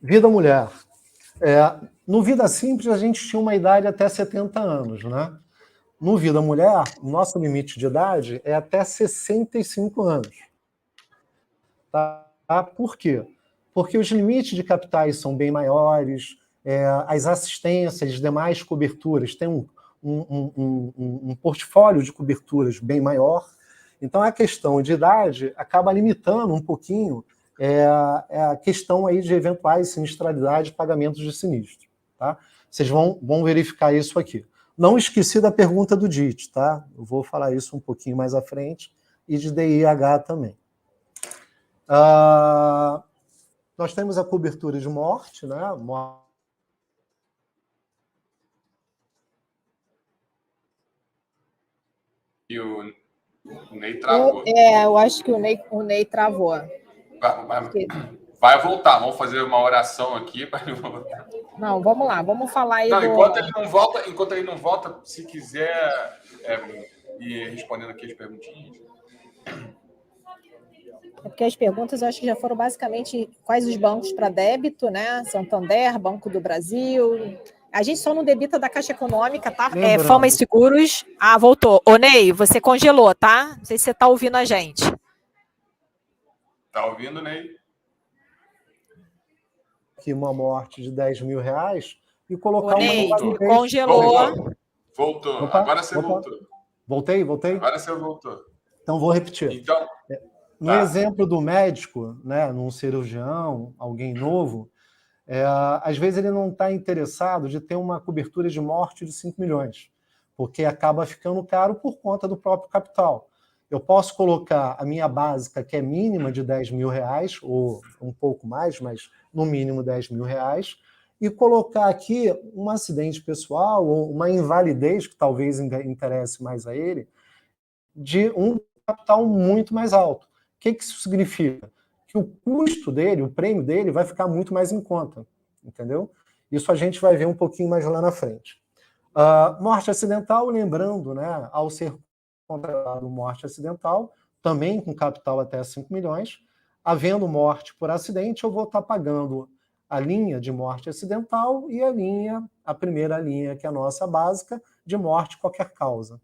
Vida mulher. No Vida Simples, a gente tinha uma idade até 70 anos, né? No Vida Mulher, o nosso limite de idade é até 65 anos. Tá? Por quê? Porque os limites de capitais são bem maiores, as assistências, as demais coberturas têm um portfólio de coberturas bem maior. Então, a questão de idade acaba limitando um pouquinho a questão aí de eventuais sinistralidades e pagamentos de sinistro. Tá? Vocês vão verificar isso aqui. Não esqueci da pergunta do DIT, tá? Eu vou falar isso um pouquinho mais à frente, e de DIH também. Nós temos a cobertura de morte, né? E o Ney travou. Eu acho que o Ney travou. Vai voltar, vamos fazer uma oração aqui para ele voltar. Não, vamos lá, vamos falar aí. Enquanto ele não volta, se quiser ir respondendo aqui as perguntinhas. É porque as perguntas eu acho que já foram basicamente quais os bancos para débito, né? Santander, Banco do Brasil. A gente só não debita da Caixa Econômica, tá? Fama e Seguros. Voltou. Ô, Ney, você congelou, tá? Não sei se você está ouvindo a gente. Tá ouvindo, Ney? Aqui uma morte de R$10 mil e colocar uma invalidez. Congelou. Voltou. Opa, agora você voltou. Voltei? Agora você voltou. Então vou repetir. Então, no exemplo do médico, né, num cirurgião, alguém novo, às vezes ele não está interessado de ter uma cobertura de morte de 5 milhões, porque acaba ficando caro por conta do próprio capital. Eu posso colocar a minha básica, que é mínima de R$10 mil, ou um pouco mais, mas no mínimo R$10 mil, e colocar aqui um acidente pessoal, ou uma invalidez, que talvez interesse mais a ele, de um capital muito mais alto. O que isso significa? Que o custo dele, o prêmio dele, vai ficar muito mais em conta, entendeu? Isso a gente vai ver um pouquinho mais lá na frente. Morte acidental, lembrando, né, ao ser contratado morte acidental, também com capital até 5 milhões, havendo morte por acidente, eu vou estar pagando a linha de morte acidental e a primeira linha, que é a nossa básica, de morte qualquer causa.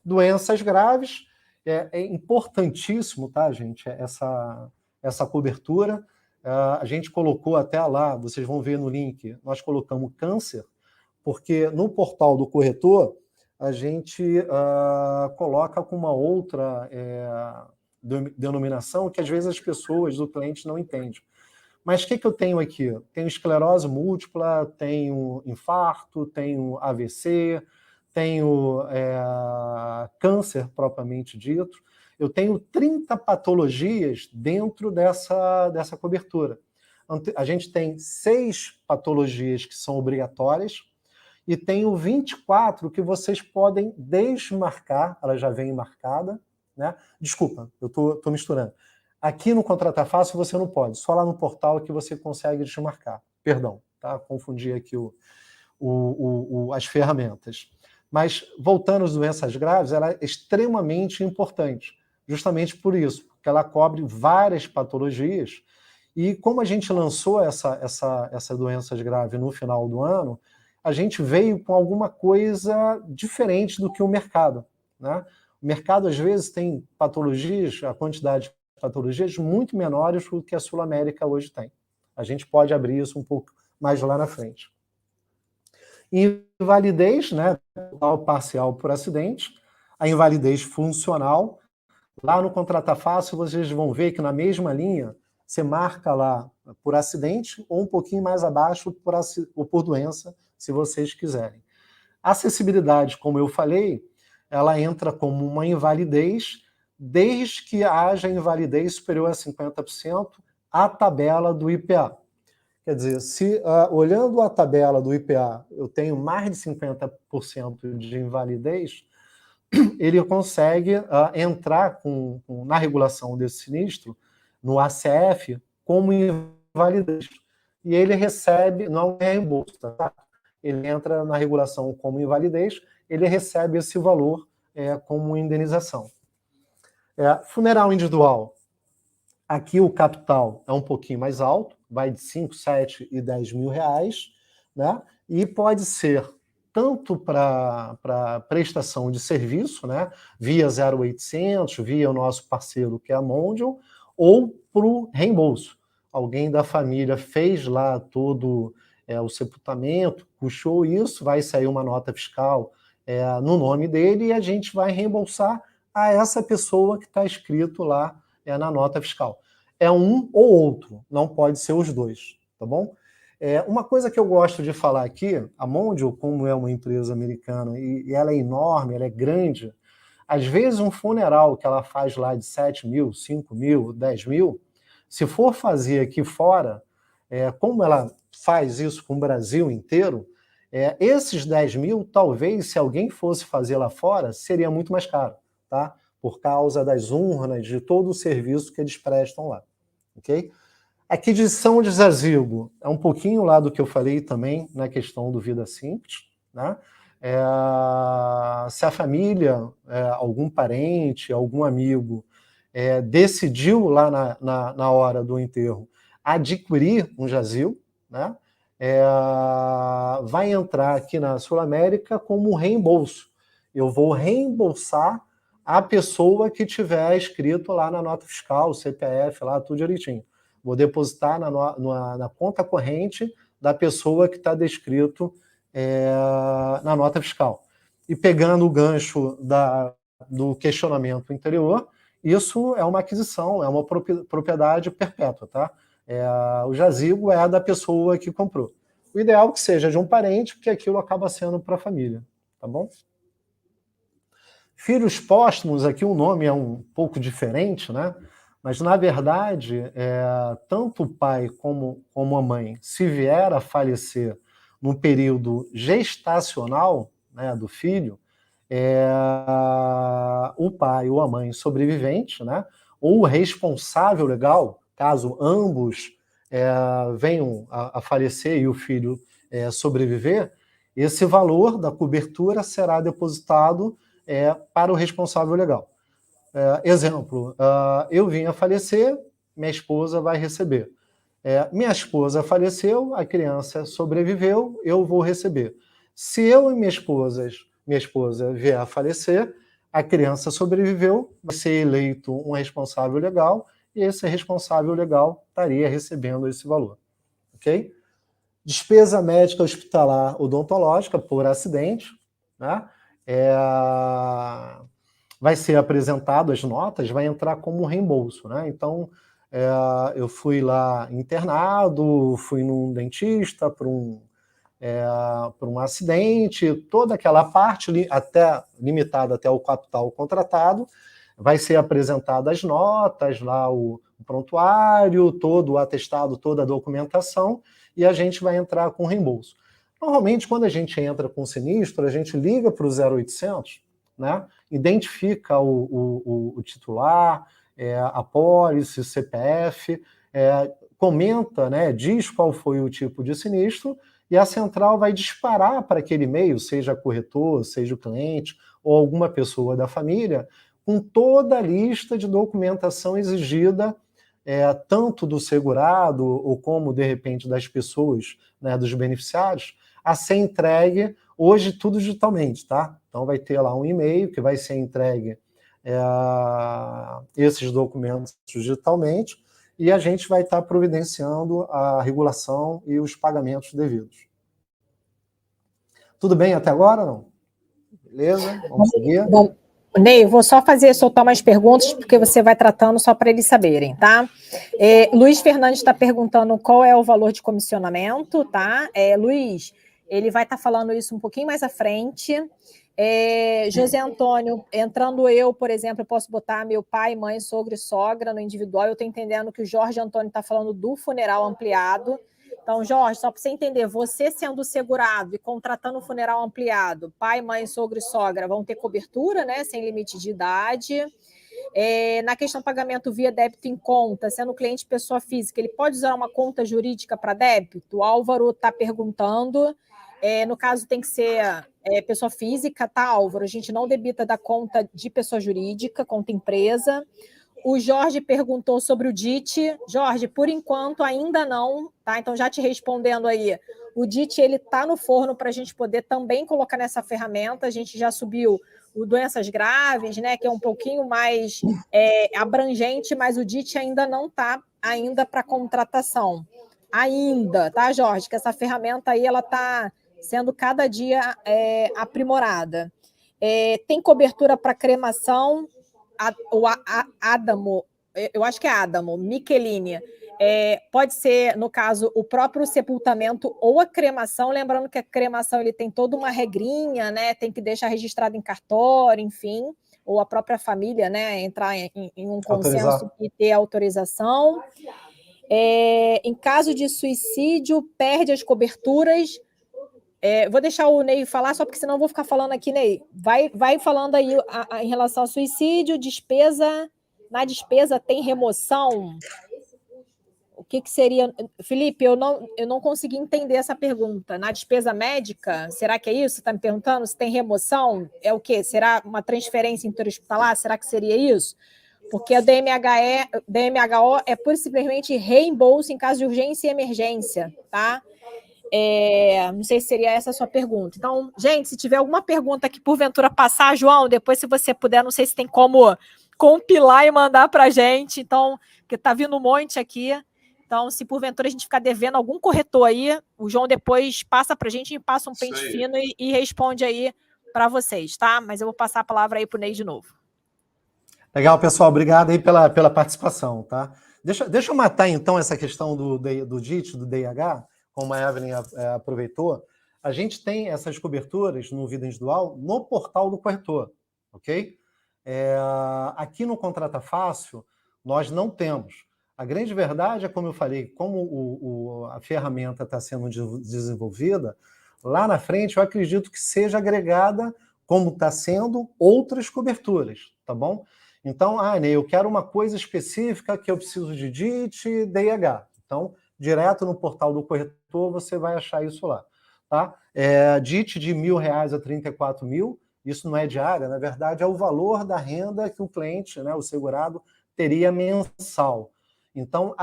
Doenças graves, é importantíssimo, tá, gente, essa cobertura. A gente colocou até lá, vocês vão ver no link, nós colocamos câncer, porque no portal do corretor, a gente coloca com uma outra denominação que às vezes as pessoas, o cliente, não entendem. Mas o que eu tenho aqui? Tenho esclerose múltipla, tenho infarto, tenho AVC, tenho câncer propriamente dito. Eu tenho 30 patologias dentro dessa cobertura. A gente tem 6 patologias que são obrigatórias e tenho 24 que vocês podem desmarcar, ela já vem marcada, né? Desculpa, eu estou misturando. Aqui no Contratar Fácil você não pode, só lá no portal que você consegue desmarcar. Perdão, tá? Confundi aqui as ferramentas. Mas, voltando às doenças graves, ela é extremamente importante, justamente por isso, porque ela cobre várias patologias, e como a gente lançou essa doenças grave no final do ano, a gente veio com alguma coisa diferente do que o mercado, né? O mercado, às vezes, tem patologias, a quantidade de patologias muito menores do que a Sul América hoje tem. A gente pode abrir isso um pouco mais lá na frente. Invalidez, né, total parcial por acidente, a invalidez funcional. Lá no Contratar Fácil, vocês vão ver que na mesma linha, você marca lá por acidente ou um pouquinho mais abaixo ou por doença, se vocês quiserem. Acessibilidade, como eu falei, ela entra como uma invalidez, desde que haja invalidez superior a 50% à tabela do IPA. Quer dizer, se olhando a tabela do IPA, eu tenho mais de 50% de invalidez, ele consegue entrar na regulação desse sinistro, no ACF, como invalidez. E ele recebe, não é reembolso, tá? Ele entra na regulação como invalidez, ele recebe esse valor como indenização. Funeral individual. Aqui o capital é um pouquinho mais alto, vai de 5, 7 e 10 mil reais, né? E pode ser tanto para prestação de serviço, né? Via 0800, via o nosso parceiro que é a Mondial, ou para o reembolso. Alguém da família fez lá todo o sepultamento, puxou isso, vai sair uma nota fiscal no nome dele e a gente vai reembolsar a essa pessoa que está escrito lá na nota fiscal. É um ou outro, não pode ser os dois, tá bom? Uma coisa que eu gosto de falar aqui, a Mondial, como é uma empresa americana e ela é enorme, ela é grande, às vezes um funeral que ela faz lá de 7 mil, 5 mil, 10 mil, se for fazer aqui fora, como ela faz isso com o Brasil inteiro, esses 10 mil, talvez, se alguém fosse fazer lá fora, seria muito mais caro, tá? Por causa das urnas, de todo o serviço que eles prestam lá, ok? Aqui de São de Zazigo, é um pouquinho lá do que eu falei também na questão do Vida Simples, né? Se a família, algum parente, algum amigo, decidiu lá na hora do enterro adquirir um jazigo, né? Vai entrar aqui na Sul América como um reembolso. Eu vou reembolsar a pessoa que tiver escrito lá na nota fiscal, CPF, lá tudo direitinho. Vou depositar na conta corrente da pessoa que está descrito na nota fiscal. E pegando o gancho do questionamento anterior, isso é uma aquisição, é uma propriedade perpétua, tá? O jazigo é da pessoa que comprou. O ideal é que seja de um parente, porque aquilo acaba sendo para a família, tá bom? Filhos póstumos, aqui o nome é um pouco diferente, né? Mas, na verdade, tanto o pai como a mãe, se vier a falecer no período gestacional, né, do filho, o pai ou a mãe sobrevivente, né, ou o responsável legal, caso ambos venham a falecer e o filho sobreviver, esse valor da cobertura será depositado para o responsável legal. Exemplo, eu vim a falecer, minha esposa vai receber. Minha esposa faleceu, a criança sobreviveu, eu vou receber. Se eu e minha esposa vier a falecer, a criança sobreviveu, vai ser eleito um responsável legal, e esse responsável legal estaria recebendo esse valor. Ok? Despesa médica hospitalar odontológica por acidente, né? Vai ser apresentado as notas, vai entrar como reembolso, né? Então, eu fui lá internado, fui num dentista por um acidente, toda aquela parte limitada até o capital contratado, vai ser apresentada as notas, lá o prontuário, todo o atestado, toda a documentação, e a gente vai entrar com reembolso. Normalmente, quando a gente entra com sinistro, a gente liga para o 0800, né? Identifica o titular, a pólice, CPF, comenta, né, diz qual foi o tipo de sinistro, e a central vai disparar para aquele e-mail, seja corretor, seja o cliente, ou alguma pessoa da família, com toda a lista de documentação exigida, tanto do segurado, ou como, de repente, das pessoas, né, dos beneficiários, a ser entregue, hoje tudo digitalmente, tá? Então vai ter lá um e-mail que vai ser entregue esses documentos digitalmente, e a gente vai estar providenciando a regulação e os pagamentos devidos. Tudo bem até agora, não? Beleza? Vamos seguir? Bom, Ney, vou só soltar umas perguntas, porque você vai tratando só para eles saberem, tá? Luiz Fernandes está perguntando qual é o valor de comissionamento, tá? Luiz, ele vai estar falando isso um pouquinho mais à frente. José Antônio, entrando eu, por exemplo, eu posso botar meu pai, mãe, sogro e sogra no individual. Eu estou entendendo que o Jorge Antônio está falando do funeral ampliado. Então, Jorge, só para você entender, você sendo segurado e contratando um funeral ampliado, pai, mãe, sogro e sogra vão ter cobertura, né, sem limite de idade. Na questão pagamento via débito em conta, sendo cliente pessoa física, ele pode usar uma conta jurídica para débito? O Álvaro está perguntando. No caso, tem que ser pessoa física, tá, Álvaro? A gente não debita da conta de pessoa jurídica, conta empresa. O Jorge perguntou sobre o DIT. Jorge, por enquanto ainda não, tá? Então, já te respondendo aí, o DIT ele está no forno para a gente poder também colocar nessa ferramenta. A gente já subiu o doenças graves, né? Que é um pouquinho mais abrangente, mas o DIT ainda não está ainda para contratação. Ainda, tá, Jorge? Que essa ferramenta aí ela está sendo cada dia aprimorada. Tem cobertura para cremação. O Adamo, eu acho que é Adamo, Michelini, pode ser, no caso, o próprio sepultamento ou a cremação, lembrando que a cremação ele tem toda uma regrinha, né? Tem que deixar registrado em cartório, enfim, ou a própria família, né? Entrar em um consenso e ter autorização. Em caso de suicídio, perde as coberturas. Vou deixar o Ney falar, só porque senão eu vou ficar falando aqui, Ney. Vai falando aí em relação ao suicídio, despesa. Na despesa tem remoção? O que seria... Felipe, eu não consegui entender essa pergunta. Na despesa médica, será que é isso? Você está me perguntando se tem remoção? É o quê? Será uma transferência interhospitalar? Será que seria isso? Porque a DMHO é pura e simplesmente reembolso em caso de urgência e emergência, tá? Não sei se seria essa a sua pergunta. Então, gente, se tiver alguma pergunta que porventura passar, João, depois se você puder, não sei se tem como compilar e mandar para a gente, então, porque está vindo um monte aqui. Então, se porventura a gente ficar devendo algum corretor aí, o João depois passa para a gente e passa um pente fino e responde aí para vocês, tá? Mas eu vou passar a palavra aí para o Ney de novo. Legal, pessoal. Obrigado aí pela participação, tá? Deixa eu matar, então, essa questão do DIT, do DIH, como a Evelyn aproveitou. A gente tem essas coberturas no Vida Individual no portal do corretor, ok? Aqui no Contrata Fácil, nós não temos. A grande verdade é, como eu falei, como a ferramenta está sendo desenvolvida, lá na frente eu acredito que seja agregada, como está sendo, outras coberturas, tá bom? Então, Ney, eu quero uma coisa específica que eu preciso de DIT e DIH. Então, direto no portal do corretor, você vai achar isso lá, tá? DIT de R$1.000 a 34.000, isso não é diária, na verdade é o valor da renda que o cliente, né, o segurado, teria mensal. Então,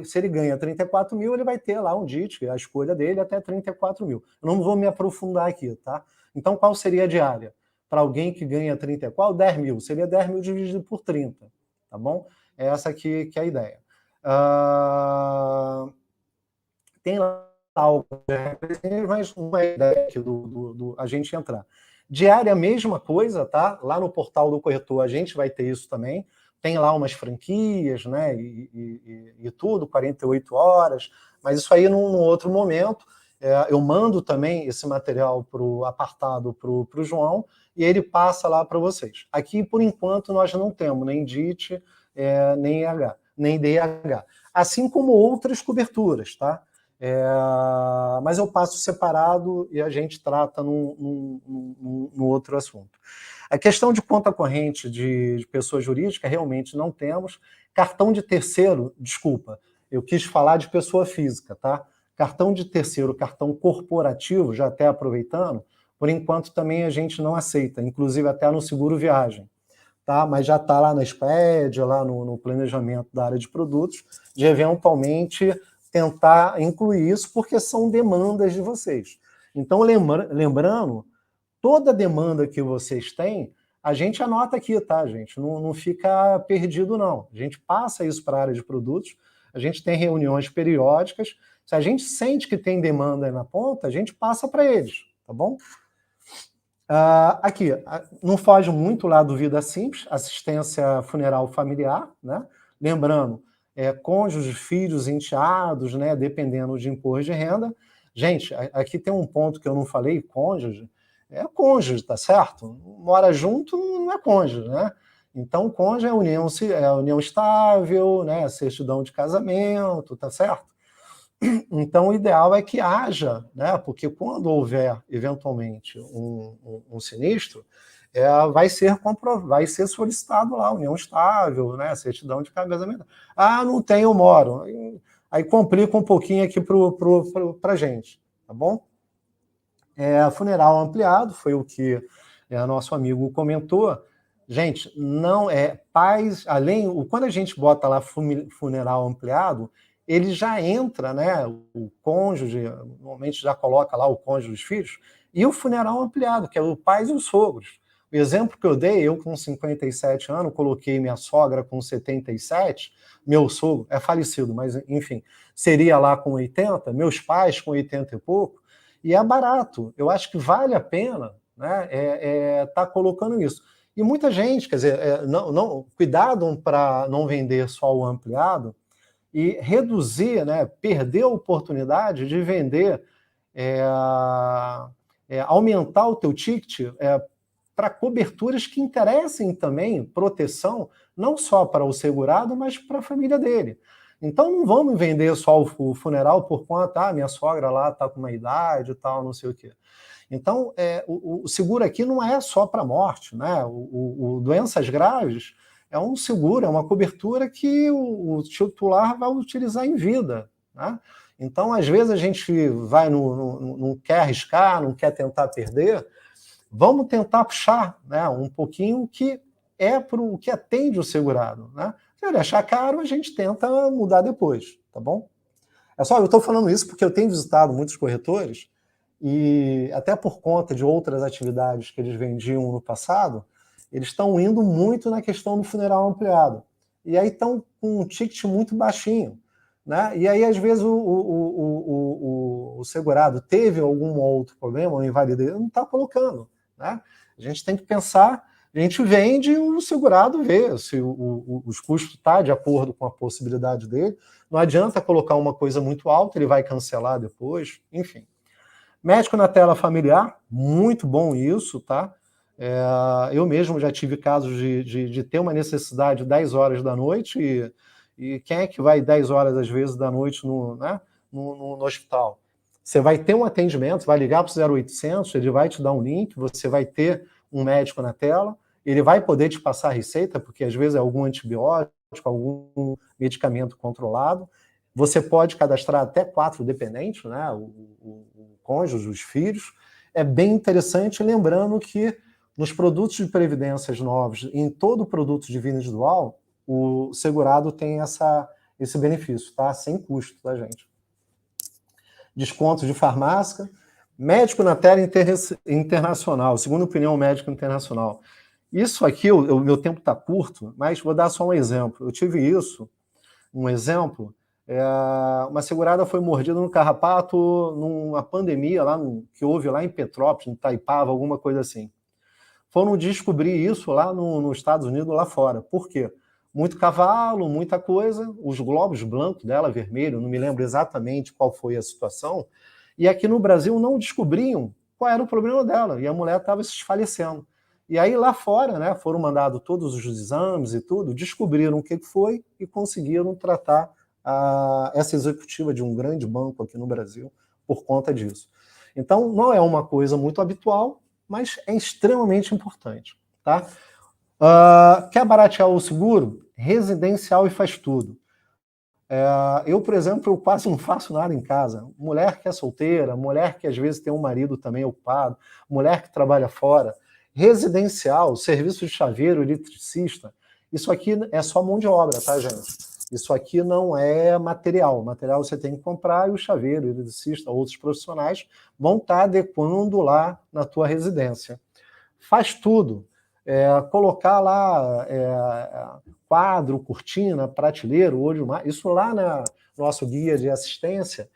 se ele ganha 34.000, ele vai ter lá um DIT, a escolha dele, até 34.000. Eu não vou me aprofundar aqui, tá? Então, qual seria a diária? Para alguém que ganha 34, 10.000. Seria 10.000 dividido por 30, tá bom? É essa aqui que é a ideia. Tem lá algo, mas não é a ideia aqui do a gente entrar. Diária, mesma coisa, tá? Lá no portal do corretor a gente vai ter isso também. Tem lá umas franquias, né? E tudo, 48 horas, mas isso aí num outro momento. Eu mando também esse material apartado para o João e ele passa lá para vocês. Aqui, por enquanto, nós não temos nem DIT, nem DIH. Assim como outras coberturas, tá? Mas eu passo separado e a gente trata num outro assunto. A questão de conta corrente de pessoa jurídica, realmente não temos. Cartão de terceiro, desculpa, eu quis falar de pessoa física, tá? Cartão de terceiro, cartão corporativo, já até aproveitando, por enquanto também a gente não aceita, inclusive até no seguro viagem, tá? Mas já está lá na SPED, lá no planejamento da área de produtos, de eventualmente tentar incluir isso, porque são demandas de vocês. Então, lembrando, toda demanda que vocês têm, a gente anota aqui, tá, gente? Não fica perdido, não. A gente passa isso para a área de produtos, a gente tem reuniões periódicas. Se a gente sente que tem demanda aí na ponta, a gente passa para eles, tá bom? Aqui, não foge muito lá do Vida Simples, assistência funeral familiar, né? Lembrando, cônjuges, filhos, enteados, né? Dependendo de imposto de renda. Gente, aqui tem um ponto que eu não falei, cônjuge, cônjuge, tá certo? Mora junto, não é cônjuge, né? Então, cônjuge é união estável, né? Certidão de casamento, tá certo? Então, o ideal é que haja, né? Porque quando houver, eventualmente, um sinistro, vai ser solicitado lá, união estável, né? Certidão de casamento. Não tem, eu moro. Aí complica um pouquinho aqui para a gente, tá bom? Funeral ampliado, foi o que nosso amigo comentou. Gente, não é pais, quando a gente bota lá funeral ampliado, ele já entra, né? O cônjuge, normalmente já coloca lá o cônjuge dos filhos, e o funeral ampliado, que é o pais e os sogros. O exemplo que eu dei, eu com 57 anos, coloquei minha sogra com 77, meu sogro é falecido, mas enfim, seria lá com 80, meus pais com 80 e pouco, e é barato. Eu acho que vale a pena, né, tá colocando isso. E muita gente, quer dizer, cuidado para não vender só o ampliado e reduzir, né, perder a oportunidade de vender, aumentar o teu ticket para coberturas que interessem também proteção, não só para o segurado, mas para a família dele. Então não vamos vender só o funeral por conta, minha sogra lá está com uma idade e tal, não sei o quê. Então, o seguro aqui não é só para morte, né? O doenças graves é um seguro, é uma cobertura que o titular vai utilizar em vida, né? Então, às vezes a gente vai não quer arriscar, não quer tentar perder, vamos tentar puxar, né, um pouquinho que é para o que atende o segurado, né? Se ele achar caro, a gente tenta mudar depois, tá bom? Eu estou falando isso porque eu tenho visitado muitos corretores e até por conta de outras atividades que eles vendiam no passado, eles estão indo muito na questão do funeral ampliado. E aí estão com um ticket muito baixinho, né? E aí, às vezes, o segurado teve algum outro problema, uma invalidez, não está colocando, né? A gente tem que pensar, a gente vende e o segurado vê se os custos estão de acordo com a possibilidade dele. Não adianta colocar uma coisa muito alta, ele vai cancelar depois, enfim. Médico na tela familiar, muito bom isso, tá? Eu mesmo já tive casos de ter uma necessidade 10 horas da noite e quem é que vai 10 horas, às vezes, da noite no hospital? Você vai ter um atendimento, vai ligar para o 0800, ele vai te dar um link, você vai ter um médico na tela, ele vai poder te passar a receita, porque às vezes é algum antibiótico, algum medicamento controlado. Você pode cadastrar até 4 dependentes, né? O cônjuge, os filhos. É bem interessante, lembrando que nos produtos de previdências novos, em todo produto de vida individual, o segurado tem esse benefício, tá? Sem custo, tá, gente? Desconto de farmácia, médico na tela internacional, segunda opinião médico internacional. Isso aqui, o meu tempo está curto, mas vou dar só um exemplo. Eu tive um exemplo, uma segurada foi mordida no carrapato numa pandemia que houve lá em Petrópolis, em Itaipava, alguma coisa assim. Foram descobrir isso lá nos Estados Unidos, lá fora. Por quê? Muito cavalo, muita coisa, os glóbulos blancos dela, vermelho, não me lembro exatamente qual foi a situação, e aqui no Brasil não descobriam qual era o problema dela, e a mulher estava se desfalecendo. E aí lá fora, né, foram mandados todos os exames e tudo, descobriram o que foi e conseguiram tratar essa executiva de um grande banco aqui no Brasil por conta disso. Então, não é uma coisa muito habitual, mas é extremamente importante, tá? Quer baratear o seguro? Residencial e faz tudo. Eu, por exemplo, eu quase não faço nada em casa. Mulher que é solteira, mulher que às vezes tem um marido também ocupado, mulher que trabalha fora. Residencial, serviço de chaveiro, eletricista, isso aqui é só mão de obra, tá, gente? Isso aqui não é material. Material você tem que comprar e o chaveiro, o eletricista, outros profissionais vão estar adequando lá na tua residência. Faz tudo. Colocar lá quadro, cortina, prateleiro, olho mar, isso lá no nosso guia de assistência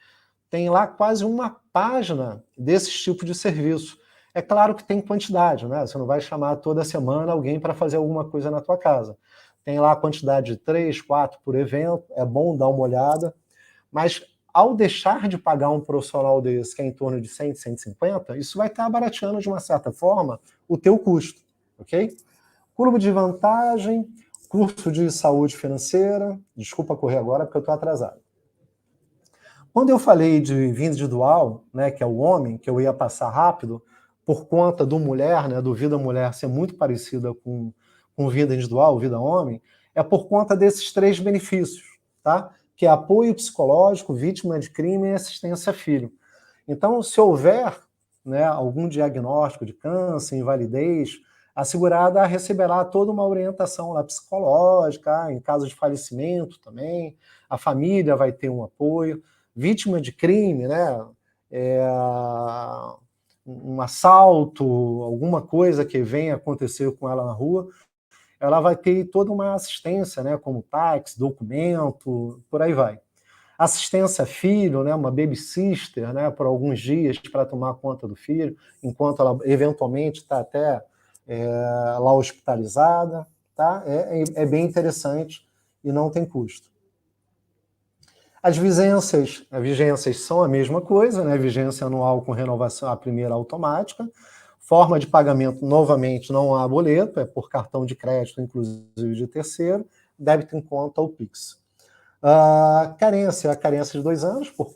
tem lá quase uma página desse tipo de serviço. É claro que tem quantidade, né? Você não vai chamar toda semana alguém para fazer alguma coisa na tua casa. Tem lá a quantidade de 3, 4 por evento, é bom dar uma olhada, mas ao deixar de pagar um profissional desse, que é em torno de 100, 150, isso vai estar barateando de uma certa forma o teu custo, ok? Clube de vantagem, curso de saúde financeira, desculpa correr agora porque eu estou atrasado. Quando eu falei de vida individual, né, que é o homem, que eu ia passar rápido, por conta do mulher, né, do vida mulher ser muito parecida com vida individual, vida homem, é por conta desses 3 benefícios, tá? Que é apoio psicológico, vítima de crime e assistência a filho. Então, se houver, né, algum diagnóstico de câncer, invalidez, a segurada receberá toda uma orientação lá psicológica, em caso de falecimento também, a família vai ter um apoio, vítima de crime, né? Um assalto, alguma coisa que venha acontecer com ela na rua, ela vai ter toda uma assistência, né? Como táxi, documento, por aí vai. Assistência filho, né, uma babysitter, né, por alguns dias para tomar conta do filho, enquanto ela eventualmente está até lá hospitalizada, tá? É bem interessante e não tem custo. As vigências são a mesma coisa, né? Vigência anual com renovação, a primeira automática. Forma de pagamento, novamente, não há boleto, é por cartão de crédito, inclusive de terceiro, débito em conta ou Pix. A carência de 2 anos, por